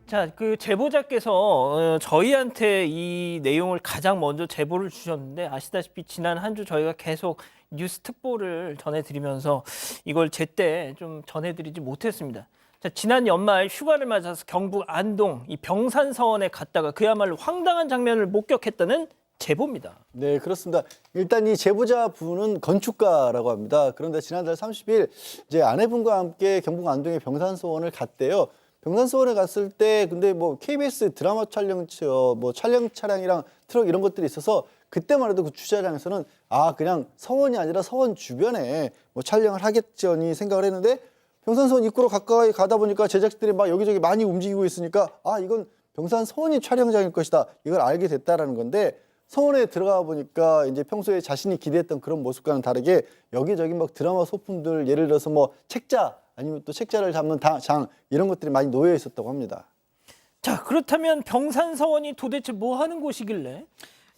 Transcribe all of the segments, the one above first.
자, 그 제보자께서 저희한테 이 내용을 가장 먼저 제보를 주셨는데 아시다시피 지난 한 주 저희가 계속 뉴스 특보를 전해드리면서 이걸 제때 좀 전해드리지 못했습니다. 자, 지난 연말 휴가를 맞아서 경북 안동 이 병산서원에 갔다가 그야말로 황당한 장면을 목격했다는 제보입니다. 네, 그렇습니다. 일단 이 제보자 분은 건축가라고 합니다. 그런데 지난달 30일 이제 아내분과 함께 경북 안동의 병산서원을 갔대요. 병산서원에 갔을 때 근데 뭐 KBS 드라마 촬영처 뭐 촬영 차량이랑 트럭 이런 것들이 있어서 그때만 해도 그 주차장에서는 그냥 서원이 아니라 서원 주변에 뭐 촬영을 하겠거니 생각을 했는데 병산서원 입구로 가까이 가다 보니까 제작진들이 막 여기저기 많이 움직이고 있으니까 이건 병산서원이 촬영장일 것이다. 이걸 알게 됐다라는 건데 서원에 들어가 보니까 이제 평소에 자신이 기대했던 그런 모습과는 다르게 여기저기 막 드라마 소품들 예를 들어서 뭐 책자 아니면 또 책자를 담는 장 이런 것들이 많이 놓여 있었다고 합니다. 자, 그렇다면 병산서원이 도대체 뭐 하는 곳이길래?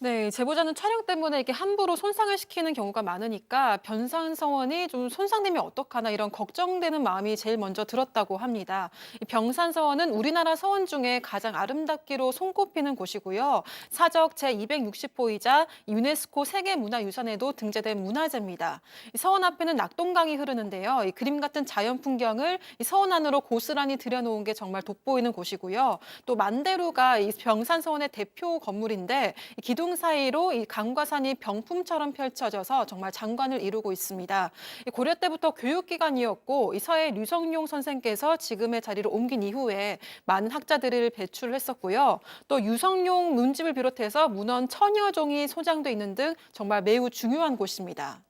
네, 제보자는 촬영 때문에 이렇게 함부로 손상을 시키는 경우가 많으니까 병산서원이 좀 손상되면 어떡하나 이런 걱정되는 마음이 제일 먼저 들었다고 합니다. 이 병산서원은 우리나라 서원 중에 가장 아름답기로 손꼽히는 곳이고요. 사적 제260호이자 유네스코 세계문화유산에도 등재된 문화재입니다. 이 서원 앞에는 낙동강이 흐르는데요. 이 그림 같은 자연 풍경을 이 서원 안으로 고스란히 들여놓은 게 정말 돋보이는 곳이고요. 또 만대루가 이 병산서원의 대표 건물인데 이 기둥 사이로 이 강과 산이 병풍처럼 펼쳐져서 정말 장관을 이루고 있습니다. 고려 때부터 교육기관이었고 이 서해 류성룡 선생께서 지금의 자리로 옮긴 이후에 많은 학자들을 배출했었고요. 또 유성룡 문집을 비롯해서 문헌 천여 종이 소장돼 있는 등 정말 매우 중요한 곳입니다.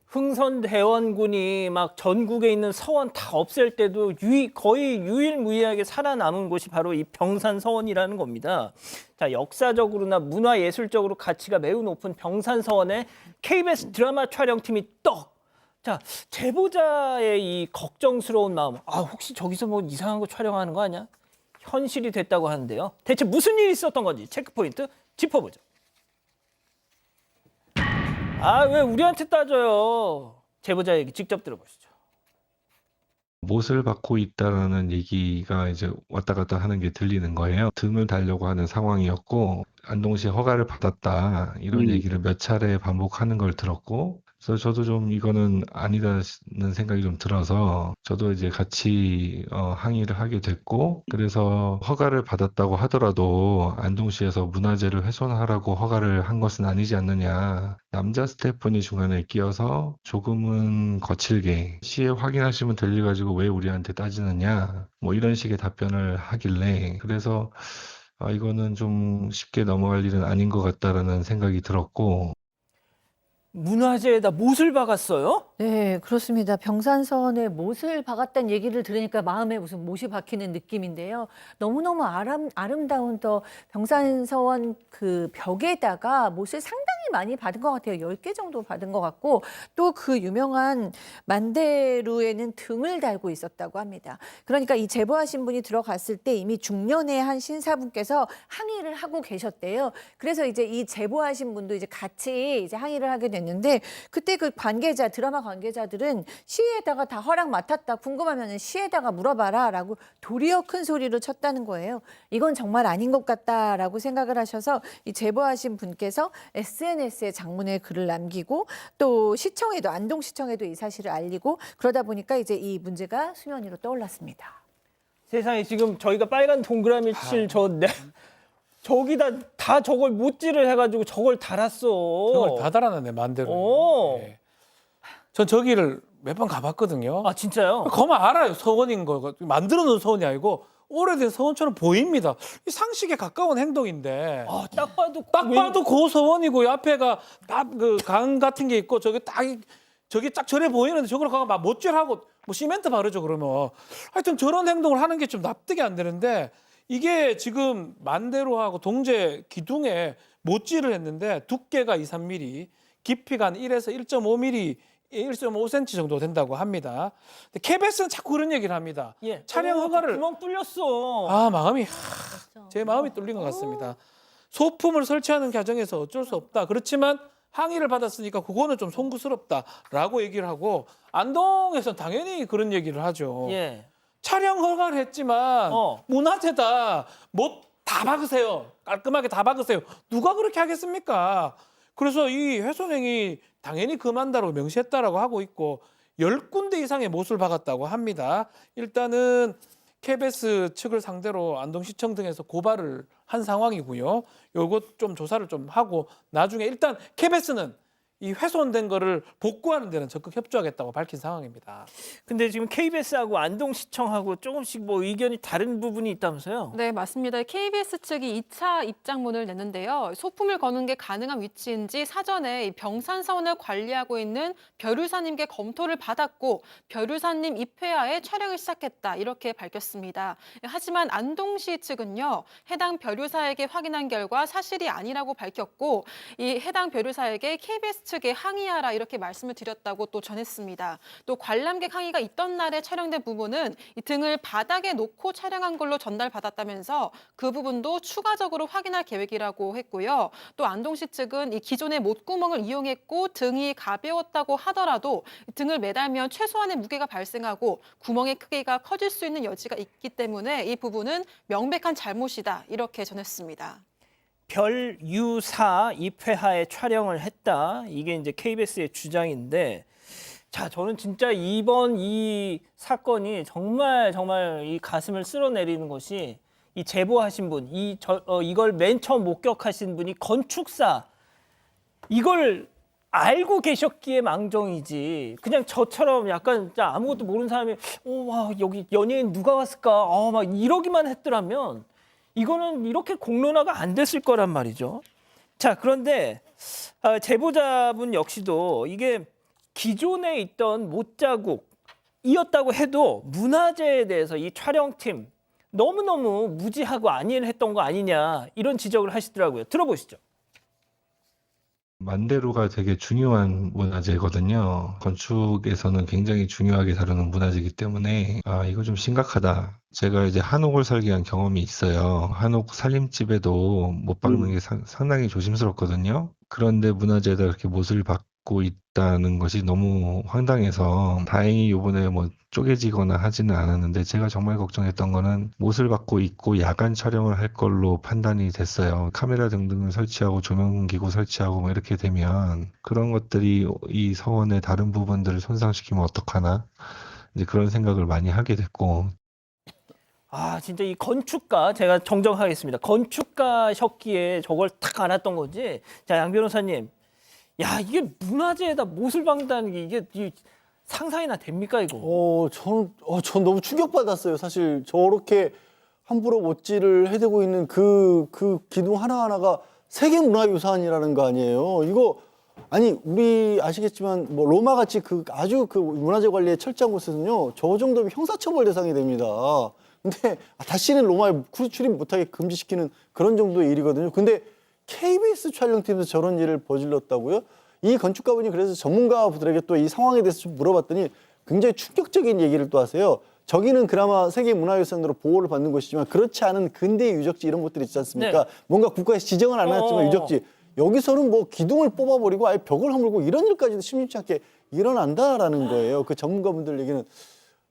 흥선대원군이 막 전국에 있는 서원 다 없앨 때도 거의 유일무이하게 살아남은 곳이 바로 이 병산서원이라는 겁니다. 자, 역사적으로나 문화예술적으로 가치가 매우 높은 병산서원에 KBS 드라마 촬영팀이 떡! 자, 제보자의 이 걱정스러운 마음, 혹시 저기서 뭐 이상한 거 촬영하는 거 아니야? 현실이 됐다고 하는데요. 대체 무슨 일이 있었던 건지 체크포인트 짚어보죠. 왜 우리한테 따져요? 제보자 얘기 직접 들어보시죠. 못을 받고 있다라는 얘기가 이제 왔다 갔다 하는 게 들리는 거예요. 등을 달려고 하는 상황이었고 안동시 허가를 받았다 이런 얘기를 몇 차례 반복하는 걸 들었고 그래서 저도 좀 이거는 아니다는 생각이 좀 들어서 저도 이제 같이 항의를 하게 됐고 그래서 허가를 받았다고 하더라도 안동시에서 문화재를 훼손하라고 허가를 한 것은 아니지 않느냐. 남자 스태프분이 중간에 끼어서 조금은 거칠게 시에 확인하시면 될 일 가지고 왜 우리한테 따지느냐 뭐 이런 식의 답변을 하길래 그래서 이거는 좀 쉽게 넘어갈 일은 아닌 것 같다라는 생각이 들었고 문화재에다 못을 박았어요? 네, 그렇습니다. 병산서원에 못을 박았다는 얘기를 들으니까 마음에 무슨 못이 박히는 느낌인데요. 너무너무 아름다운 또 병산서원 그 벽에다가 못을 상당히 많이 받은 것 같아요. 10개 정도 받은 것 같고 또 그 유명한 만대루에는 등을 달고 있었다고 합니다. 그러니까 이 제보하신 분이 들어갔을 때 이미 중년의 한 신사분께서 항의를 하고 계셨대요. 그래서 이제 이 제보하신 분도 이제 같이 이제 항의를 하게 됐는데 그때 그 드라마 관계자들은 시에다가 다 허락 맡았다. 궁금하면 시에다가 물어봐라라고 도리어 큰 소리로 쳤다는 거예요. 이건 정말 아닌 것 같다라고 생각을 하셔서 이 제보하신 분께서 SNS에 장문의 글을 남기고 또 시청에도 안동시청에도 이 사실을 알리고 그러다 보니까 이제 이 문제가 수면 위로 떠올랐습니다. 세상에 지금 저희가 빨간 동그라미 칠 저기다 다 저걸 못질을 해가지고 저걸 달았어. 저걸 다 달아놨네 만대로. 네. 전 저기를 몇 번 가봤거든요. 진짜요? 거만 알아요. 서원인 거 만들어 놓은 서원이 아니고 오래된 서원처럼 보입니다. 이 상식에 가까운 행동인데. 딱 봐도 고서원이고 앞에가 그 강 같은 게 있고 저기 딱 저래 보이는데 저걸 가서 막 못질하고 뭐 시멘트 바르죠 그러면. 하여튼 저런 행동을 하는 게 좀 납득이 안 되는데 이게 지금 만대로하고 동제 기둥에 못질을 했는데 두께가 2-3mm, 깊이가 한 1에서 1.5mm, 1.5cm 정도 된다고 합니다. 근데 KBS는 자꾸 그런 얘기를 합니다. 촬영 허가를 구멍 뚫렸어. 제 마음이 뚫린 것 같습니다. 소품을 설치하는 과정에서 어쩔 수 없다. 그렇지만 항의를 받았으니까 그거는 좀 송구스럽다라고 얘기를 하고 안동에서는 당연히 그런 얘기를 하죠. 촬영 허가를 했지만 문화재다. 뭐 다 박으세요. 깔끔하게 다 박으세요. 누가 그렇게 하겠습니까? 그래서 이 훼손행위 당연히 금한다고 명시했다라고 하고 있고 10군데 이상의 못을 박았다고 합니다. 일단은 KBS 측을 상대로 안동시청 등에서 고발을 한 상황이고요. 요것 좀 조사를 좀 하고 나중에 일단 KBS는 이 훼손된 거를 복구하는 데는 적극 협조하겠다고 밝힌 상황입니다. 근데 지금 KBS하고 안동시청하고 조금씩 뭐 의견이 다른 부분이 있다면서요? 네, 맞습니다. KBS 측이 2차 입장문을 냈는데요. 소품을 거는 게 가능한 위치인지 사전에 이 병산서원을 관리하고 있는 벼류사님께 검토를 받았고 벼류사님 입회하에 촬영을 시작했다 이렇게 밝혔습니다. 하지만 안동시 측은요. 해당 벼류사에게 확인한 결과 사실이 아니라고 밝혔고 이 해당 벼류사에게 KBS 측에 항의하라 이렇게 말씀을 드렸다고 또 전했습니다. 또 관람객 항의가 있던 날에 촬영된 부분은 이 등을 바닥에 놓고 촬영한 걸로 전달받았다면서 그 부분도 추가적으로 확인할 계획이라고 했고요. 또 안동시 측은 이 기존의 못구멍을 이용했고 등이 가벼웠다고 하더라도 등을 매달면 최소한의 무게가 발생하고 구멍의 크기가 커질 수 있는 여지가 있기 때문에 이 부분은 명백한 잘못이다 이렇게 전했습니다. 별유사 입회하에 촬영을 했다. 이게 이제 KBS의 주장인데, 자, 저는 진짜 이번 이 사건이 정말 이 가슴을 쓸어내리는 것이 이 제보하신 분, 이걸 맨 처음 목격하신 분이 건축사, 이걸 알고 계셨기에 망정이지. 그냥 저처럼 약간 진짜 아무것도 모르는 사람이, 와, 여기 연예인 누가 왔을까? 막 이러기만 했더라면 이거는 이렇게 공론화가 안 됐을 거란 말이죠. 자, 그런데 제보자분 역시도 이게 기존에 있던 못자국이었다고 해도 문화재에 대해서 이 촬영팀 너무너무 무지하고 안일을 했던 거 아니냐 이런 지적을 하시더라고요. 들어보시죠. 만대로가 되게 중요한 문화재거든요. 건축에서는 굉장히 중요하게 다루는 문화재이기 때문에 이거 좀 심각하다. 제가 이제 한옥을 설계한 경험이 있어요. 한옥 살림집에도 못 박는 게 상당히 조심스럽거든요. 그런데 문화재에다 이렇게 못을 박고 있다는 것이 너무 황당해서 다행히 이번에 뭐 쪼개지거나 하지는 않았는데 제가 정말 걱정했던 거는 못을 박고 있고 야간 촬영을 할 걸로 판단이 됐어요. 카메라 등등을 설치하고 조명기구 설치하고 뭐 이렇게 되면 그런 것들이 이 서원의 다른 부분들을 손상시키면 어떡하나 이제 그런 생각을 많이 하게 됐고. 진짜 이 건축가 제가 정정하겠습니다. 건축가셨기에 저걸 딱 알았던 거지. 자, 양 변호사님. 야, 이게 문화재에다 못을 박는다는 게 이게 상상이나 됩니까, 이거? 전 너무 충격받았어요. 사실 저렇게 함부로 못질을 해대고 있는 그 기둥 하나하나가 세계문화유산이라는 거 아니에요. 이거 아니 우리 아시겠지만 뭐 로마 같이 아주 문화재 관리에 철저한 곳에서는요 저 정도면 형사처벌 대상이 됩니다. 근데 다시는 로마에 출입 못하게 금지시키는 그런 정도의 일이거든요. 근데 KBS 촬영팀에서 저런 일을 저질렀다고요? 이 건축가분이 그래서 전문가분들에게 또 이 상황에 대해서 좀 물어봤더니 굉장히 충격적인 얘기를 또 하세요. 저기는 그나마 세계문화유산으로 보호를 받는 곳이지만 그렇지 않은 근대의 유적지 이런 것들이 있지 않습니까? 네. 뭔가 국가에서 지정은 안 했지만 유적지. 여기서는 뭐 기둥을 뽑아버리고 아예 벽을 허물고 이런 일까지도 심심치 않게 일어난다라는 거예요. 그 전문가분들 얘기는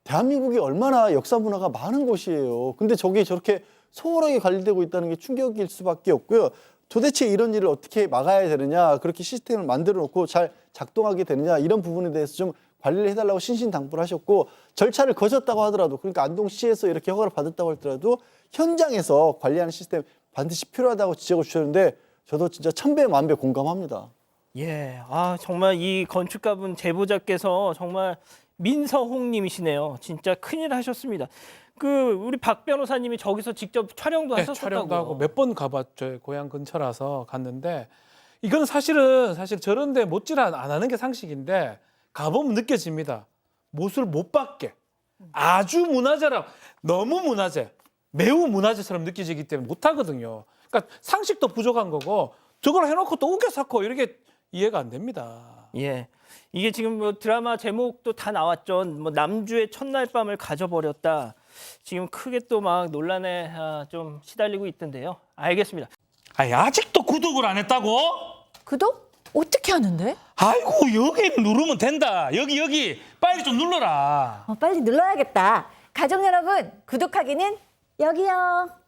대한민국이 얼마나 역사 문화가 많은 곳이에요. 근데 저게 저렇게 소홀하게 관리되고 있다는 게 충격일 수밖에 없고요. 도대체 이런 일을 어떻게 막아야 되느냐, 그렇게 시스템을 만들어 놓고 잘 작동하게 되느냐 이런 부분에 대해서 좀 관리를 해달라고 신신당부를 하셨고 절차를 거쳤다고 하더라도 그러니까 안동시에서 이렇게 허가를 받았다고 하더라도 현장에서 관리하는 시스템 반드시 필요하다고 지적을 주셨는데 저도 진짜 천배 만배 공감합니다. 예, 정말 이 건축가분 제보자께서 정말 민서홍님이시네요. 진짜 큰일 하셨습니다. 우리 박 변호사님이 저기서 직접 촬영도 하셨었다고요. 촬영도 하고 몇 번 가봤죠. 고향 근처라서 갔는데 이건 사실 저런데 못질 안 하는 게 상식인데 가보면 느껴집니다. 못을 못 박게 아주 문화재라 너무 문화재 매우 문화재처럼 느껴지기 때문에 못 하거든요. 그러니까 상식도 부족한 거고 저걸 해놓고 또 우겨쌓고 이렇게 이해가 안 됩니다. 예, 이게 지금 뭐 드라마 제목도 다 나왔죠. 뭐 남주의 첫날 밤을 가져버렸다. 지금 크게 또 막 논란에 좀 시달리고 있던데요. 알겠습니다. 아직도 구독을 안 했다고? 구독? 어떻게 하는데? 아이고 여기 누르면 된다. 여기 빨리 좀 눌러라. 빨리 눌러야겠다. 가족 여러분, 구독하기는 여기요.